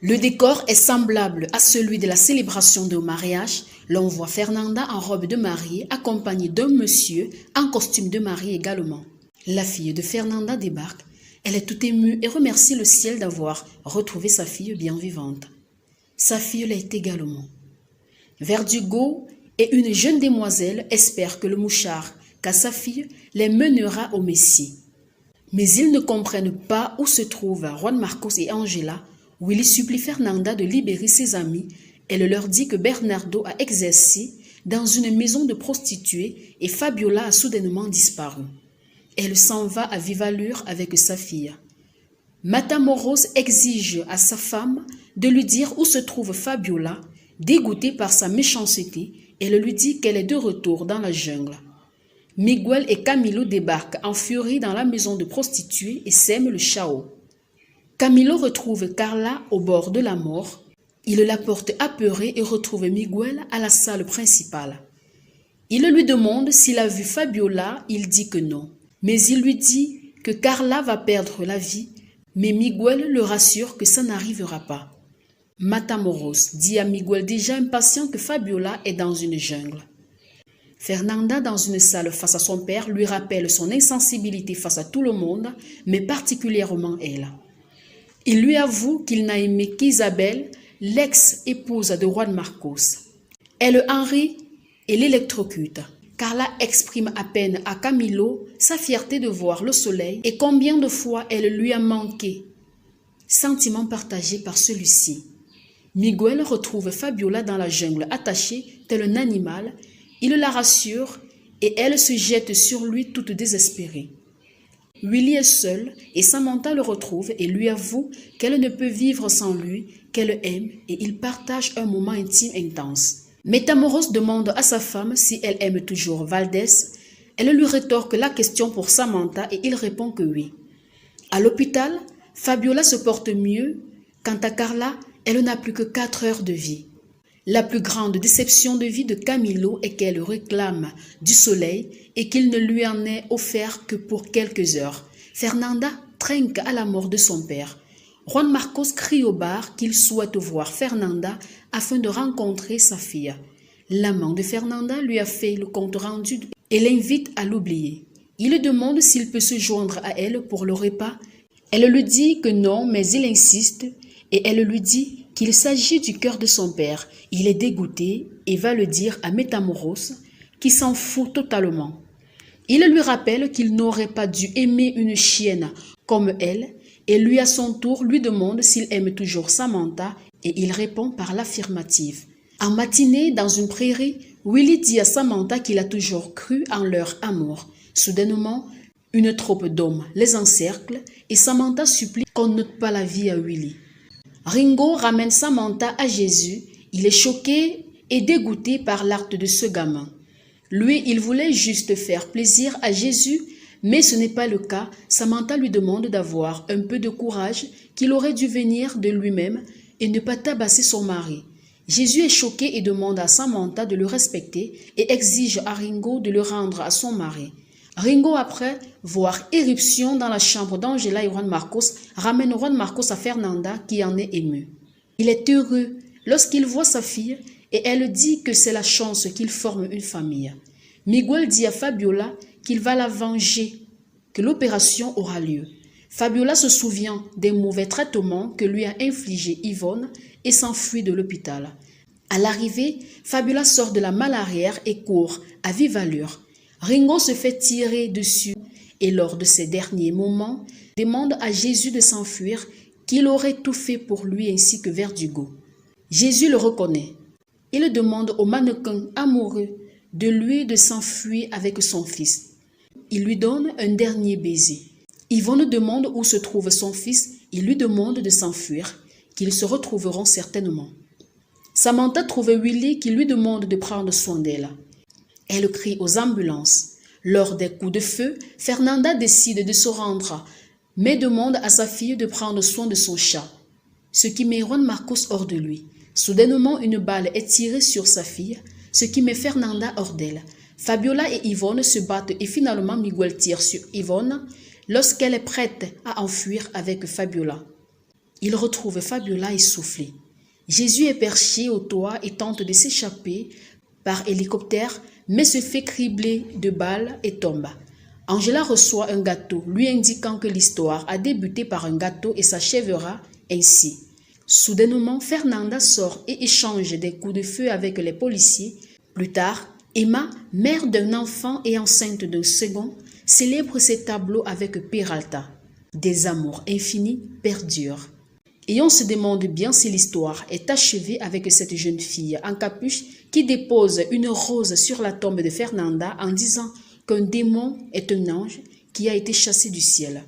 Le décor est semblable à celui de la célébration de mariage. L'on voit Fernanda en robe de mariée accompagnée d'un monsieur en costume de mariée également. La fille de Fernanda débarque. Elle est toute émue et remercie le ciel d'avoir retrouvé sa fille bien vivante. Sa fille l'est également. Verdugo et une jeune demoiselle espèrent que le mouchard qu'a sa fille les mènera au Messie. Mais ils ne comprennent pas où se trouvent Juan Marcos et Angela. Willy supplie Fernanda de libérer ses amis. Elle leur dit que Bernardo a exercé dans une maison de prostituées et Fabiola a soudainement disparu. Elle s'en va à vive allure avec sa fille. Matamoros exige à sa femme de lui dire où se trouve Fabiola. Dégoûtée par sa méchanceté, elle lui dit qu'elle est de retour dans la jungle. Miguel et Camilo débarquent en furie dans la maison de prostituées et sèment le chaos. Camilo retrouve Carla au bord de la mort. Il la porte apeurée et retrouve Miguel à la salle principale. Il lui demande s'il a vu Fabiola, il dit que non. Mais il lui dit que Carla va perdre la vie, mais Miguel le rassure que ça n'arrivera pas. Matamoros dit à Miguel déjà impatient que Fabiola est dans une jungle. Fernanda, dans une salle face à son père, lui rappelle son insensibilité face à tout le monde, mais particulièrement elle. Il lui avoue qu'il n'a aimé qu'Isabelle, l'ex-épouse de Juan Marcos. Elle en rit et l'électrocute. Carla exprime à peine à Camilo sa fierté de voir le soleil et combien de fois elle lui a manqué. Sentiment partagé par celui-ci. Miguel retrouve Fabiola dans la jungle attachée tel un animal. Il la rassure et elle se jette sur lui toute désespérée. Willy est seul et Samantha le retrouve et lui avoue qu'elle ne peut vivre sans lui, qu'elle aime et ils partagent un moment intime intense. Matamoros demande à sa femme si elle aime toujours Valdés. Elle lui rétorque la question pour Samantha et il répond que oui. À l'hôpital, Fabiola se porte mieux. Quant à Carla, elle n'a plus que 4 heures de vie. La plus grande déception de vie de Camilo est qu'elle réclame du soleil et qu'il ne lui en est offert que pour quelques heures. Fernanda trinque à la mort de son père. Juan Marcos crie au bar qu'il souhaite voir Fernanda afin de rencontrer sa fille. L'amant de Fernanda lui a fait le compte rendu et l'invite à l'oublier. Il demande s'il peut se joindre à elle pour le repas. Elle lui dit que non, mais il insiste et elle lui dit qu'il s'agit du cœur de son père. Il est dégoûté et va le dire à Matamoros, qui s'en fout totalement. Il lui rappelle qu'il n'aurait pas dû aimer une chienne comme elle et lui à son tour lui demande s'il aime toujours Samantha et il répond par l'affirmative. En matinée, dans une prairie, Willy dit à Samantha qu'il a toujours cru en leur amour. Soudainement, une troupe d'hommes les encercle et Samantha supplie qu'on n'ôte pas la vie à Willy. Ringo ramène Samantha à Jésus. Il est choqué et dégoûté par l'acte de ce gamin. Lui, il voulait juste faire plaisir à Jésus, mais ce n'est pas le cas. Samantha lui demande d'avoir un peu de courage, qu'il aurait dû venir de lui-même et ne pas tabasser son mari. Jésus est choqué et demande à Samantha de le respecter et exige à Ringo de le rendre à son mari. Ringo, après voir éruption dans la chambre d'Angela et Juan Marcos, ramène Juan Marcos à Fernanda qui en est émue. Il est heureux lorsqu'il voit sa fille et elle dit que c'est la chance qu'il forme une famille. Miguel dit à Fabiola qu'il va la venger, que l'opération aura lieu. Fabiola se souvient des mauvais traitements que lui a infligés Yvonne et s'enfuit de l'hôpital. À l'arrivée, Fabiola sort de la malle arrière et court à vive allure. Ringo se fait tirer dessus et lors de ces derniers moments, demande à Jésus de s'enfuir, qu'il aurait tout fait pour lui ainsi que Verdugo. Jésus le reconnaît. Il demande au mannequin amoureux de lui de s'enfuir avec son fils. Il lui donne un dernier baiser. Yvonne demande où se trouve son fils. Il lui demande de s'enfuir, qu'ils se retrouveront certainement. Samantha trouve Willy qui lui demande de prendre soin d'elle. Elle crie aux ambulances. Lors des coups de feu, Fernanda décide de se rendre, mais demande à sa fille de prendre soin de son chat, ce qui met Juan Marcos hors de lui. Soudainement, une balle est tirée sur sa fille, ce qui met Fernanda hors d'elle. Fabiola et Yvonne se battent et finalement Miguel tire sur Yvonne lorsqu'elle est prête à enfuir avec Fabiola. Il retrouve Fabiola essoufflée. Jésus est perché au toit et tente de s'échapper par hélicoptère, mais se fait cribler de balles et tombe. Angela reçoit un gâteau, lui indiquant que l'histoire a débuté par un gâteau et s'achèvera ainsi. Soudainement, Fernanda sort et échange des coups de feu avec les policiers. Plus tard, Emma, mère d'un enfant et enceinte d'un second, célèbre ses tableaux avec Peralta. Des amours infinis perdurent. Et on se demande bien si l'histoire est achevée avec cette jeune fille en capuche qui dépose une rose sur la tombe de Fernanda en disant qu'un démon est un ange qui a été chassé du ciel.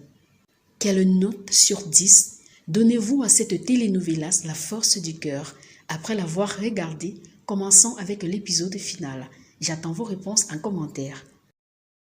Quelle note sur 10 donnez-vous à cette telenovelas La Force du cœur après l'avoir regardée, commençant avec l'épisode final? J'attends vos réponses en commentaire.